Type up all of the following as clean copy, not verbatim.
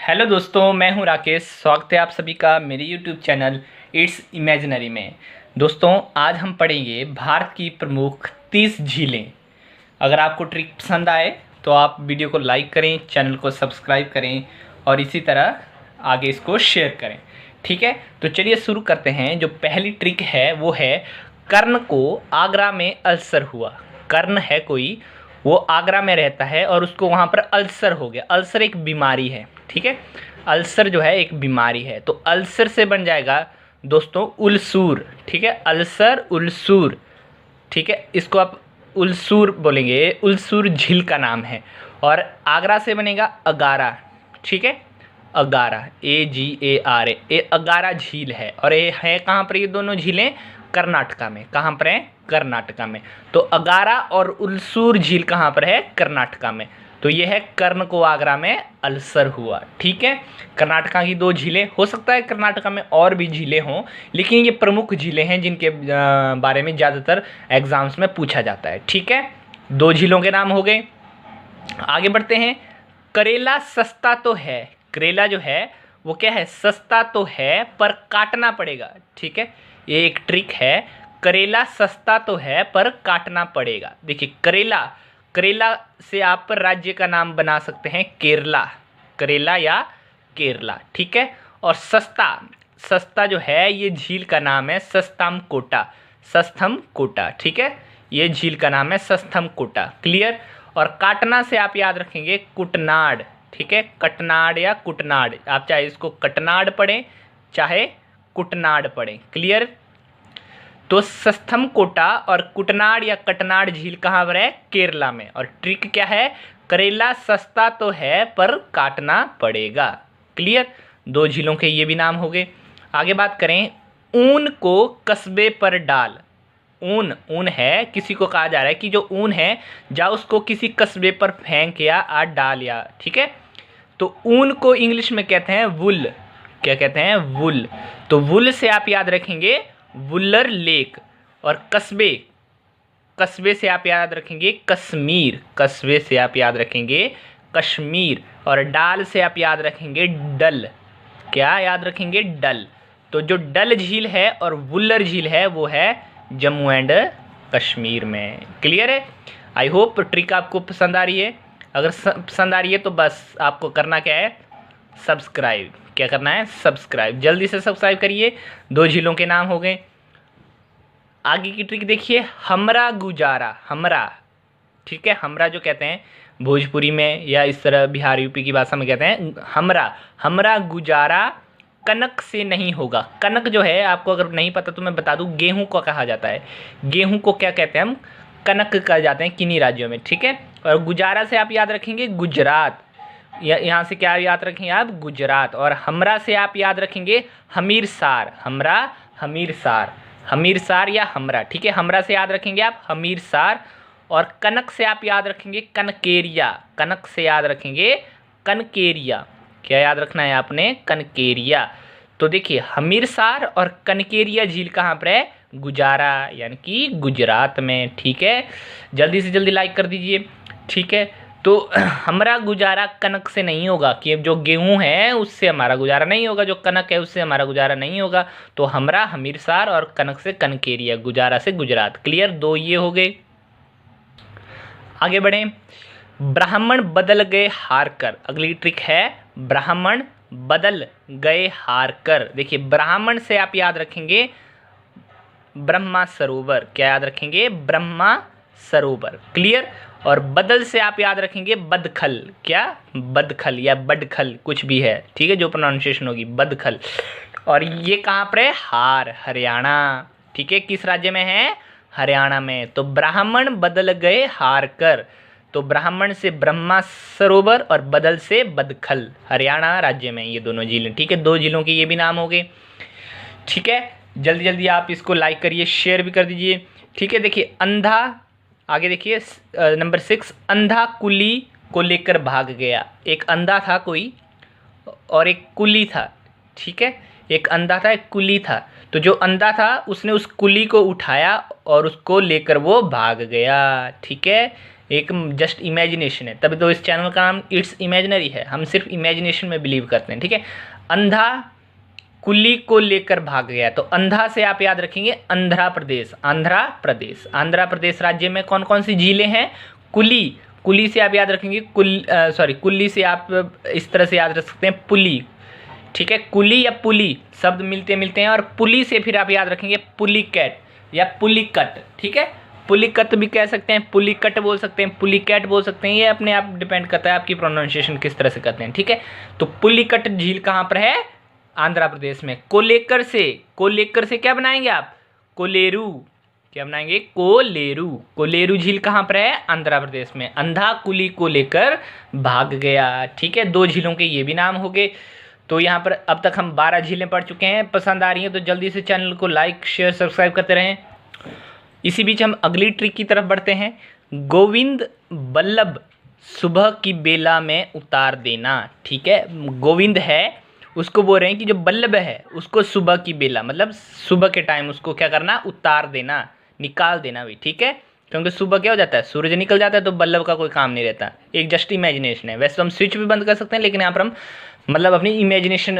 Hello दोस्तों, मैं हूं राकेश। स्वागत है आप सभी का मेरे यूट्यूब चैनल इट्स इमेजिनरी में। दोस्तों, आज हम पढ़ेंगे भारत की प्रमुख 30 झीलें। अगर आपको ट्रिक पसंद आए तो आप वीडियो को लाइक करें, चैनल को सब्सक्राइब करें और इसी तरह आगे इसको शेयर करें। ठीक है, तो चलिए शुरू करते हैं। जो पहली ट्रिक है वो है कर्ण को आगरा में अल्सर हुआ। कर्ण है कोई, वो आगरा में रहता है और उसको वहाँ पर अल्सर हो गया। अल्सर एक बीमारी है, ठीक है। अल्सर जो है एक बीमारी है, तो अल्सर से बन जाएगा दोस्तों उल्सूर। ठीक है, अल्सर उल्सूर। ठीक है, इसको आप उल्सूर बोलेंगे। उल्सूर झील का नाम है। और आगरा से बनेगा अगारा। ठीक है, अगारा, AGARA, ये अगारा झील है। और ये है कहाँ पर? ये दोनों झीलें कर्नाटका में। कहाँ पर है? कर्नाटका में। तो अगारा और उल्सूर झील कहाँ पर है? कर्नाटका में। तो ये है कर्ण को आगरा में अल्सर हुआ। ठीक है, कर्नाटका की दो झीलें। हो सकता है कर्नाटका में और भी झीलें हों, लेकिन ये प्रमुख झीलें हैं जिनके बारे में ज़्यादातर एग्जाम्स में पूछा जाता है। ठीक है, दो झीलों के नाम हो गए। आगे बढ़ते हैं। करेला सस्ता तो है। करेला जो है वो क्या है? सस्ता तो है पर काटना पड़ेगा। ठीक है, ये एक ट्रिक है। करेला सस्ता तो है पर काटना पड़ेगा। देखिए, करेला, करेला से आप राज्य का नाम बना सकते हैं केरला, करेला या केरला। ठीक है, और सस्ता, सस्ता जो है ये झील का नाम है सस्तम कोटा। सस्थम कोटा। ठीक है, ये झील का नाम है सस्थम कोटा। क्लियर। और काटना से आप याद रखेंगे कुटनाड़। ठीक है, कटनाड़ या कुटनाड़, आप चाहे इसको कटनाड़ पढ़ें चाहे कुटनाड़ पढ़ें। क्लियर। तो सस्थम कोटा और कुटनाड़ या कटनाड़ झील कहाँ पर है? केरला में। और ट्रिक क्या है? करेला सस्ता तो है पर काटना पड़ेगा। क्लियर, दो झीलों के ये भी नाम हो गए। आगे बात करें। ऊन को कस्बे पर डाल। ऊन, ऊन है, किसी को कहा जा रहा है कि जो ऊन है जा उसको किसी कस्बे पर फेंक या डाल या। ठीक है, तो ऊन को इंग्लिश में कहते हैं वुल। क्या कहते हैं? वुल। तो वुल से आप याद रखेंगे वुलर लेक। और कस्बे, कस्बे से आप याद रखेंगे कश्मीर। कस्बे से आप याद रखेंगे कश्मीर। और डाल से आप याद रखेंगे डल। क्या याद रखेंगे? डल। तो जो डल झील है और वुलर झील है वो है जम्मू एंड कश्मीर में। क्लियर है? आई होप ट्रिक आपको पसंद आ रही है। अगर पसंद आ रही है तो बस आपको करना क्या है? सब्सक्राइब। क्या करना है? सब्सक्राइब। जल्दी से सब्सक्राइब करिए। दो झीलों के नाम हो गए। आगे की ट्रिक देखिए। हमरा गुजारा। हमरा, ठीक है, हमरा जो कहते हैं भोजपुरी में या इस तरह बिहार यूपी की भाषा में कहते हैं हमरा। हमरा गुजारा कनक से नहीं होगा। कनक जो है, आपको अगर नहीं पता तो मैं बता दूं, गेहूं को कहा जाता है। गेहूं को क्या कहते हैं हम? कनक कहा जाते हैं किन्हीं राज्यों में। ठीक है, और गुजारा से आप याद रखेंगे गुजरात। यहाँ से क्या याद रखेंगे आप? गुजरात। और हमरा से आप याद रखेंगे हमीरसार। हमरा, हमीरसार, हमीरसार या हमरा। ठीक है, हमरा से याद रखेंगे आप हमीरसार। और कनक से आप याद रखेंगे कनकेरिया। कनक से याद रखेंगे कनकेरिया। क्या याद रखना है आपने? कनकेरिया। तो देखिए, हमीरसार और कनकेरिया झील कहाँ पर है? गुजारा यानी कि गुजरात में। ठीक है, जल्दी से जल्दी लाइक कर दीजिए। ठीक है, तो हमारा गुजारा कनक से नहीं होगा कि जो गेहूं है उससे हमारा गुजारा नहीं होगा, जो कनक है उससे हमारा गुजारा नहीं होगा। तो हमरा, हमीरसार और कनक से कनकेरिया, गुजारा से गुजरात। क्लियर, दो ये हो गए। आगे बढ़ें। ब्राह्मण बदल गए हार कर। अगली ट्रिक है ब्राह्मण बदल गए हार कर। देखिए, ब्राह्मण से आप याद रखेंगे ब्रह्मा सरोवर। क्या याद रखेंगे? ब्रह्मा सरोवर। क्लियर। और बदल से आप याद रखेंगे बदखल। क्या? बदखल या बडखल, कुछ भी है। ठीक है, जो प्रोनाउंसिएशन होगी बदखल। और ये कहाँ पर है? हार, हरियाणा। ठीक है, किस राज्य में है? हरियाणा में। तो ब्राह्मण बदल गए हार कर। तो ब्राह्मण से ब्रह्मा सरोवर और बदल से बदखल, हरियाणा राज्य में ये दोनों झीलें। ठीक है, दो झीलों के ये भी नाम हो गए। ठीक है, जल्दी जल्दी आप इसको लाइक करिए, शेयर भी कर दीजिए। ठीक है, देखिए अंधा। आगे देखिए नंबर 6। अंधा कुली को लेकर भाग गया। एक अंधा था कोई और एक कुली था। ठीक है, एक अंधा था, एक कुली था। तो जो अंधा था उसने उस कुली को उठाया और उसको लेकर वो भाग गया। ठीक है, एक जस्ट इमेजिनेशन है, तभी तो इस चैनल का नाम इट्स इमेजिनरी है। हम सिर्फ इमेजिनेशन में बिलीव करते हैं, ठीक है। अंधा कुली को लेकर भाग गया, तो अंधा से आप याद रखेंगे आंध्र प्रदेश। आंध्र प्रदेश, आंध्र प्रदेश राज्य में कौन कौन सी झीलें हैं? कुली, कुली से आप याद रखेंगे कुल्ली से आप इस तरह से याद रख सकते हैं पुली, ठीक है। कुली या पुली शब्द मिलते मिलते हैं, और पुली से फिर आप याद रखेंगे पुलिकैट या पुलिकट, ठीक है। पुलिकट भी कह सकते हैं, पुलिकट बोल सकते हैं, पुलिकैट बोल सकते हैं, ये अपने आप डिपेंड करता है आपकी प्रोनाउंसिएशन किस तरह से करते हैं, ठीक है। तो पुलिकट झील कहाँ पर है? आंध्र प्रदेश में। कोलेकर से क्या बनाएंगे आप? कोलेरू, क्या बनाएंगे? कोलेरू। कोलेरू झील कहाँ पर है? आंध्र प्रदेश में। अंधा कुली को लेकर भाग गया, ठीक है। 2 झीलों के ये भी नाम हो गए। तो यहाँ पर अब तक हम 12 झीलें पढ़ चुके हैं। पसंद आ रही हैं तो जल्दी से चैनल को लाइक शेयर सब्सक्राइब करते रहें। इसी बीच हम अगली ट्रिक की तरफ बढ़ते हैं। गोविंद बल्लभ सुबह की बेला में उतार देना, ठीक है। गोविंद है, उसको बोल रहे हैं कि जो बल्लभ है उसको सुबह की बेला मतलब सुबह के टाइम उसको क्या करना? उतार देना, निकाल देना भी, ठीक है। क्योंकि सुबह क्या हो जाता है? सूरज निकल जाता है, तो बल्लभ का कोई काम नहीं रहता। एक जस्ट इमेजिनेशन है। वैसे तो हम स्विच भी बंद कर सकते हैं, लेकिन यहाँ पर हम मतलब अपनी इमेजिनेशन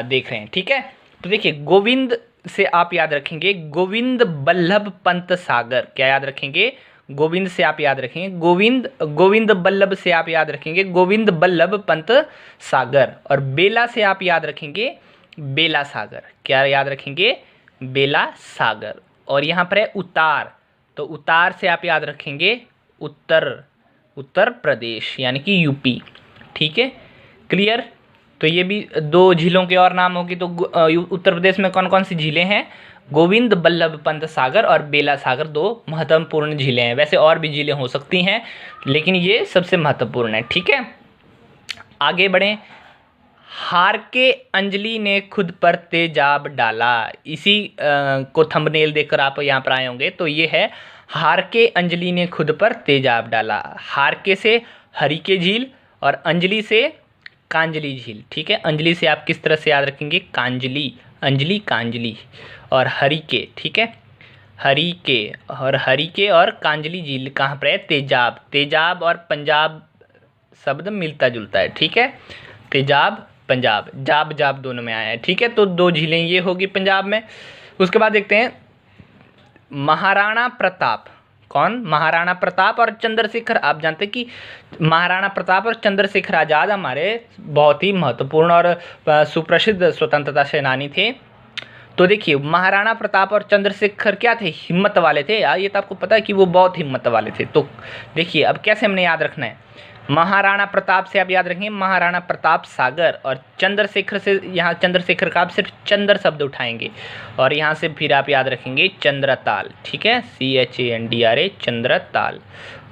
देख रहे हैं, ठीक है। तो देखिए, गोविंद से आप याद रखेंगे गोविंद बल्लभ पंत सागर। क्या याद रखेंगे? गोविंद से आप याद रखेंगे गोविंद बल्लभ से आप याद रखेंगे गोविंद बल्लभ पंत सागर। और बेला से आप याद रखेंगे बेला सागर। क्या याद रखेंगे? बेला सागर। और यहाँ पर है उतार, तो उतार से आप याद रखेंगे उत्तर प्रदेश यानी कि यूपी, ठीक है। क्लियर? तो ये भी 2 झीलों के और नाम होगी। तो उत्तर प्रदेश में कौन कौन सी झीलें हैं? गोविंद बल्लभ पंत सागर और बेला सागर 2 महत्वपूर्ण झीलें हैं। वैसे और भी झीलें हो सकती हैं, लेकिन ये सबसे महत्वपूर्ण है, ठीक है। आगे बढ़ें। हार के अंजलि ने खुद पर तेजाब डाला। इसी को थंबनेल देखकर आप यहाँ पर आए होंगे। तो ये है हार के अंजलि ने खुद पर तेजाब डाला। हार के से हरिके झील और अंजलि से कांजली झील, ठीक है। अंजलि से आप किस तरह से याद रखेंगे? कांजली, अंजलि कांजली। और हरिके, ठीक है। हरिके और कांजली झील कहाँ पर है? तेजाब। तेजाब और पंजाब शब्द मिलता जुलता है, ठीक है। तेजाब पंजाब, जाब दोनों में आया है, ठीक है। तो 2 झीलें ये होगी पंजाब में। उसके बाद देखते हैं महाराणा प्रताप। कौन? महाराणा प्रताप और चंद्रशेखर। आप जानते हैं कि महाराणा प्रताप और चंद्रशेखर आज़ाद हमारे बहुत ही महत्वपूर्ण और सुप्रसिद्ध स्वतंत्रता सेनानी थे। तो देखिए, महाराणा प्रताप और चंद्रशेखर क्या थे? हिम्मत वाले थे यार। ये तो आपको पता है कि वो बहुत हिम्मत वाले थे। तो देखिए, अब कैसे हमने याद रखना है? महाराणा प्रताप से आप याद रखेंगे महाराणा प्रताप सागर। और चंद्रशेखर से यहाँ चंद्रशेखर का आप सिर्फ चंद्र शब्द उठाएंगे, और यहाँ से फिर आप याद रखेंगे चंद्रताल, ठीक है। CHANDRA, चंद्रताल।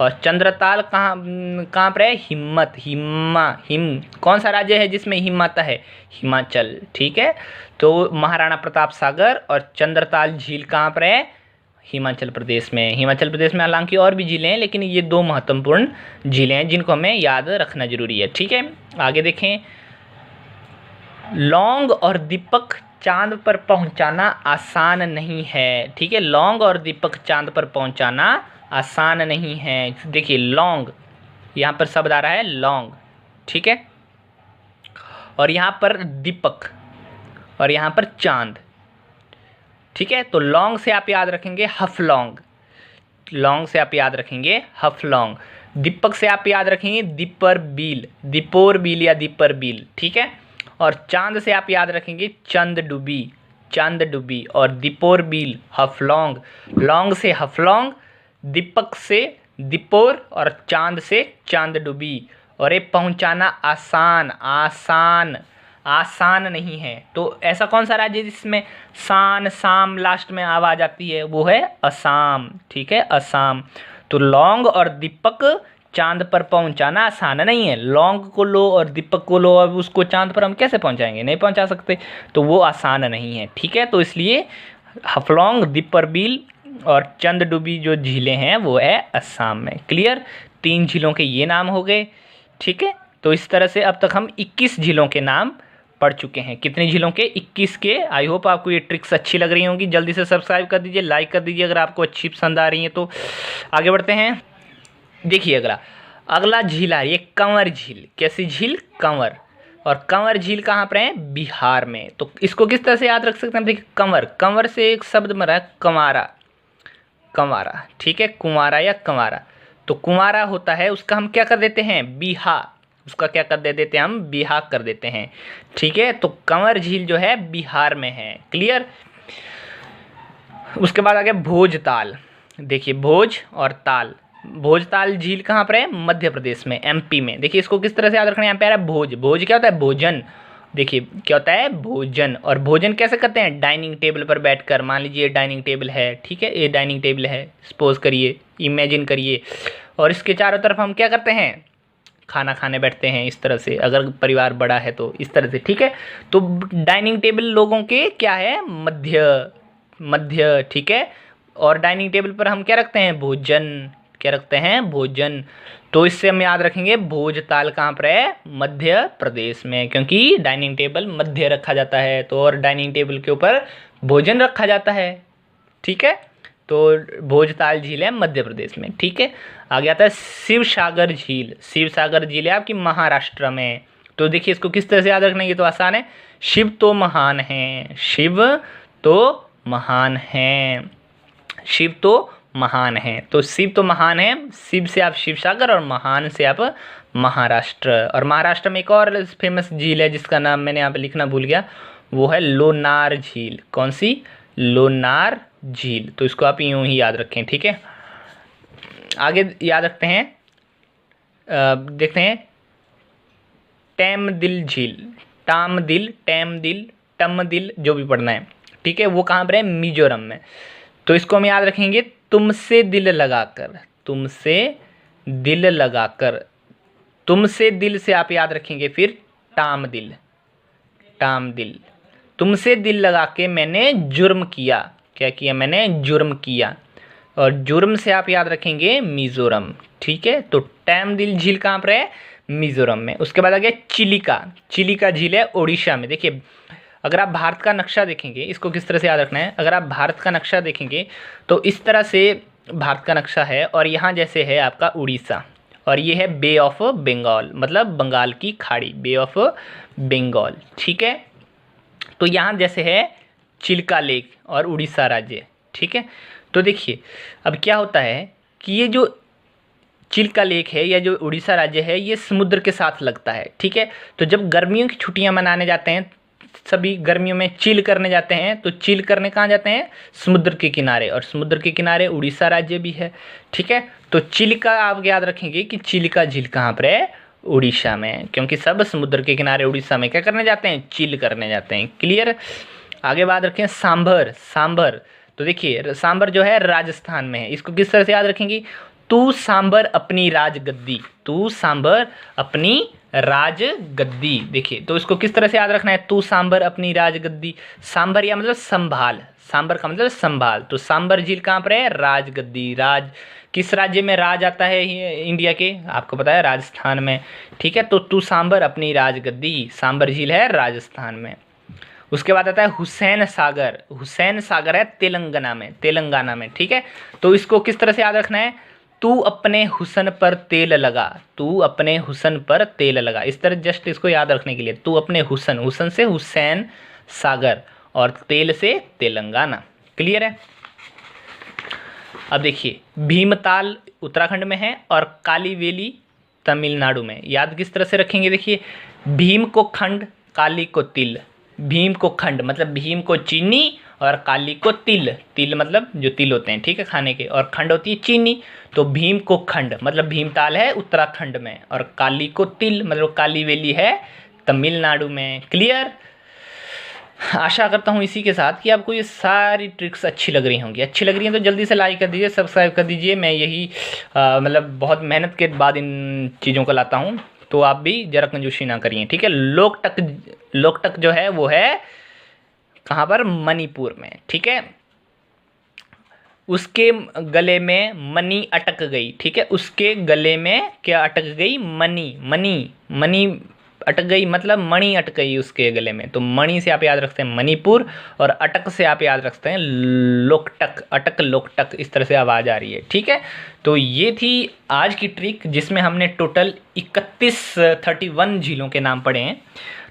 और चंद्रताल कहाँ पर है? हिम कौन सा राज्य है जिसमें हिम आता है? हिमाचल, ठीक है। तो महाराणा प्रताप सागर और चंद्रताल झील कहाँ पर है? हिमाचल प्रदेश में। हिमाचल प्रदेश में हालांकि और भी झीलें हैं, लेकिन ये 2 महत्वपूर्ण झीलें हैं जिनको हमें याद रखना जरूरी है, ठीक है। आगे देखें। लौंग और दीपक चांद पर पहुंचाना आसान नहीं है, ठीक है। लौंग और दीपक चांद पर पहुंचाना आसान नहीं है। देखिए, लौंग, यहाँ पर शब्द आ रहा है लौंग, ठीक है। और यहाँ पर दीपक और यहाँ पर चांद, ठीक है। तो लौंग से आप याद रखेंगे हफलौंग। लौंग से आप याद रखेंगे हफलौंग। दीपक से आप याद रखेंगे दीपरबील, दीपोरबील या दीपरबील, ठीक है। और चांद से आप याद रखेंगे चांदडुबी। और दीपोरबील हफलौंग। लौंग से हफलौंग, दीपक से दीपोर और चांद से चांदडुबी। और ये पहुंचाना आसान नहीं है। तो ऐसा कौन सा राज्य जिसमें साम लास्ट में आवाज आती है? वो है असम, ठीक है, असम। तो लौंग और दीपक चांद पर पहुंचाना आसान नहीं है। लौंग को लो और दीपक को लो, अब उसको चांद पर हम कैसे पहुंचाएंगे? नहीं पहुंचा सकते, तो वो आसान नहीं है, ठीक है। तो इसलिए हफलौंग, दीपरबील और चंदडुबी जो झीलें हैं वो है असम में। क्लियर? 3 झीलों के ये नाम हो गए, ठीक है। तो इस तरह से अब तक हम 21 झीलों के नाम पढ़ चुके हैं। कितनी झीलों के? 21 के। आई होप आपको ये ट्रिक्स अच्छी लग रही होंगी। जल्दी से सब्सक्राइब कर दीजिए, लाइक कर दीजिए अगर आपको अच्छी पसंद आ रही है तो। आगे बढ़ते हैं। देखिए अगला अगला झील आ रही है कंवर झील। कैसी झील? कंवर। और कंवर झील कहाँ पर है? बिहार में। तो इसको किस तरह से याद रख सकते हैं? देखिए कंवर, कंवर से एक शब्द बना है कंवारा, कंवारा, ठीक है, कुंवारा या कंवारा। तो कुंवारा होता है उसका हम क्या कर देते हैं? बिहा। उसका क्या कर देते हैं? हम बिहा कर देते हैं, ठीक है। तो कंवर झील जो है बिहार में है। क्लियर। उसके बाद आ गया भोजताल। देखिए भोज और ताल, भोजताल झील कहाँ पर है? मध्य प्रदेश में, एमपी में। देखिए इसको किस तरह से याद रखना है? यहाँ पे आ रहा है भोज। भोज क्या होता है? भोजन। देखिए क्या होता है? भोजन। और भोजन कैसे करते हैं? डाइनिंग टेबल पर बैठकर। मान लीजिए डाइनिंग टेबल है, ठीक है, ये डाइनिंग टेबल है, सपोज करिए, इमेजिन करिए, और इसके चारों तरफ हम क्या करते हैं? खाना खाने बैठते हैं इस तरह से, अगर परिवार बड़ा है तो इस तरह से, ठीक है। तो डाइनिंग टेबल लोगों के क्या है? मध्य, मध्य, ठीक है। और डाइनिंग टेबल पर हम क्या रखते हैं? भोजन। क्या रखते हैं? भोजन। तो इससे हम याद रखेंगे भोजताल कहाँ पर है? मध्य प्रदेश में, क्योंकि डाइनिंग टेबल मध्य रखा जाता है, तो और डाइनिंग टेबल के ऊपर भोजन रखा जाता है, ठीक है। तो भोजताल झील है मध्य प्रदेश में, ठीक है। आगे आता है शिव सागर झील। शिव सागर झील है आपकी महाराष्ट्र में। तो देखिए इसको किस तरह से याद रखना है? ये तो आसान है। शिव तो महान है, शिव तो महान है, शिव तो महान है। तो शिव तो महान है, शिव से आप शिव सागर और महान से आप महाराष्ट्र। और महाराष्ट्र में एक और फेमस झील है जिसका नाम मैंने यहाँ पे लिखना भूल गया, वो है लोनार झील। कौन सी? लोनार झील। तो इसको आप यूं ही याद रखें, ठीक है। आगे याद रखते हैं, देखते हैं टैमदिल झील। टामदिल, टैमदिल, टमदिल, जो भी पढ़ना है, ठीक है। वो कहाँ पर है? मिजोरम में। तो इसको हम याद रखेंगे तुमसे दिल लगाकर। तुमसे दिल लगाकर, तुमसे दिल से आप याद रखेंगे फिर टामदिल, टामदिल। तुमसे दिल लगा के मैंने जुर्म किया। क्या किया? मैंने जुर्म किया। और जुर्म से आप याद रखेंगे मिजोरम, ठीक है। तो टैमदिल झील कहाँ पर है? मिजोरम में। उसके बाद आ गया चिलिका। चिलिका झील है उड़ीसा में। देखिए अगर आप भारत का नक्शा देखेंगे, इसको किस तरह से याद रखना है? अगर आप भारत का नक्शा देखेंगे तो इस तरह से भारत का नक्शा है, और यहाँ जैसे है आपका उड़ीसा, और ये है बे ऑफ बंगाल, मतलब बंगाल की खाड़ी, बे ऑफ बंगाल, ठीक है। तो यहाँ जैसे है चिल्का लेक और उड़ीसा राज्य, ठीक है। तो देखिए अब क्या होता है कि ये जो चिल्का लेक है या जो उड़ीसा राज्य है, ये समुद्र के साथ लगता है, ठीक है। तो जब गर्मियों की छुट्टियां मनाने जाते हैं, सभी गर्मियों में चिल करने जाते हैं, तो चिल करने कहाँ जाते हैं? समुद्र के किनारे। और समुद्र के किनारे उड़ीसा राज्य भी है, ठीक है। तो चिल्का आप याद रखेंगे कि चिल्का झील कहाँ पर है? उड़ीसा में, क्योंकि सब समुद्र के किनारे उड़ीसा में क्या करने जाते हैं? चिल करने जाते हैं। क्लियर। आगे बात रखें सांभर। सांभर, तो देखिए सांभर जो है राजस्थान में है। इसको किस तरह से याद रखेंगे? तू सांभर अपनी राजगद्दी। तू सांभर अपनी राजगद्दी। देखिए तो इसको किस तरह से याद रखना है? तू सांभर अपनी राजगद्दी। सांभर या मतलब संभाल, सांभर का मतलब संभाल। तो सांभर झील कहाँ पर है? राजगद्दी। राज किस राज्य में राज आता है? इंडिया के, आपको पता है, राजस्थान में, ठीक है। तो तू सांभर अपनी राजगद्दी, सांभर झील है राजस्थान में। उसके बाद आता है हुसैन सागर। हुसैन सागर है तेलंगाना में, तेलंगाना में, ठीक है। तो इसको किस तरह से याद रखना है? तू अपने हुसन पर तेल लगा। तू अपने हुसन पर तेल लगा। इस तरह जस्ट इसको याद रखने के लिए, तू अपने हुसन, हुसन से हुसैन सागर, और तेल से तेलंगाना। क्लियर है। अब देखिए भीमताल उत्तराखंड में है और कालीवेली तमिलनाडु में। याद किस तरह से रखेंगे? देखिए भीम को खंड, काली को तिल। भीम को खंड मतलब भीम को चीनी, और काली को तिल। तिल मतलब जो तिल होते हैं, ठीक है, खाने के, और खंड होती है चीनी। तो भीम को खंड मतलब भीमताल है उत्तराखंड में, और काली को तिल मतलब कालीवेली है तमिलनाडु में। क्लियर। आशा करता हूँ इसी के साथ कि आपको ये सारी ट्रिक्स अच्छी लग रही होंगी। अच्छी लग रही हैं तो जल्दी से लाइक कर दीजिए, सब्सक्राइब कर दीजिए। मैं यही मतलब बहुत मेहनत के बाद इन चीज़ों को लाता हूँ, तो आप भी जरा कंजूसी ना करिए, ठीक है। लोकटक, लोकटक जो है वो है कहाँ पर? मणिपुर में, ठीक है। उसके गले में मनी अटक गई, ठीक है। उसके गले में क्या अटक गई? मनी। मनी, मनी अटक गई मतलब मणि अटक गई उसके गले में, तो मणि से आप याद रखते हैं मणिपुर, और अटक से आप याद रखते हैं लोकटक, अटक लोकटक, इस तरह से आवाज़ आ रही है। ठीक है, तो ये थी आज की ट्रिक जिसमें हमने टोटल 31 झीलों के नाम पढ़े हैं।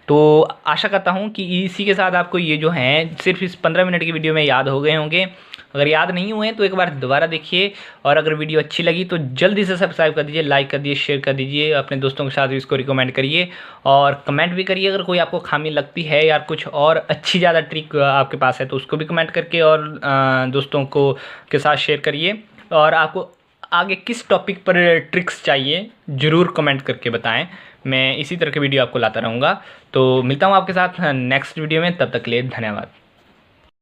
तो आशा करता हूँ कि इसी के साथ आपको ये जो हैं सिर्फ इस 15 मिनट की वीडियो में याद हो गए होंगे। अगर याद नहीं हुए तो एक बार दोबारा देखिए, और अगर वीडियो अच्छी लगी तो जल्दी से सब्सक्राइब कर दीजिए, लाइक कर दीजिए, शेयर कर दीजिए, अपने दोस्तों के साथ भी इसको रिकमेंड करिए, और कमेंट भी करिए अगर कोई आपको खामी लगती है या कुछ और अच्छी ज़्यादा ट्रिक आपके पास है तो उसको भी कमेंट करके और दोस्तों को के साथ शेयर करिए। और आपको आगे किस टॉपिक पर ट्रिक्स चाहिए ज़रूर कमेंट करके बताएं, मैं इसी तरह के वीडियो आपको लाता रहूँगा। तो मिलता हूँ आपके साथ नेक्स्ट वीडियो में, तब तक के लिए धन्यवाद।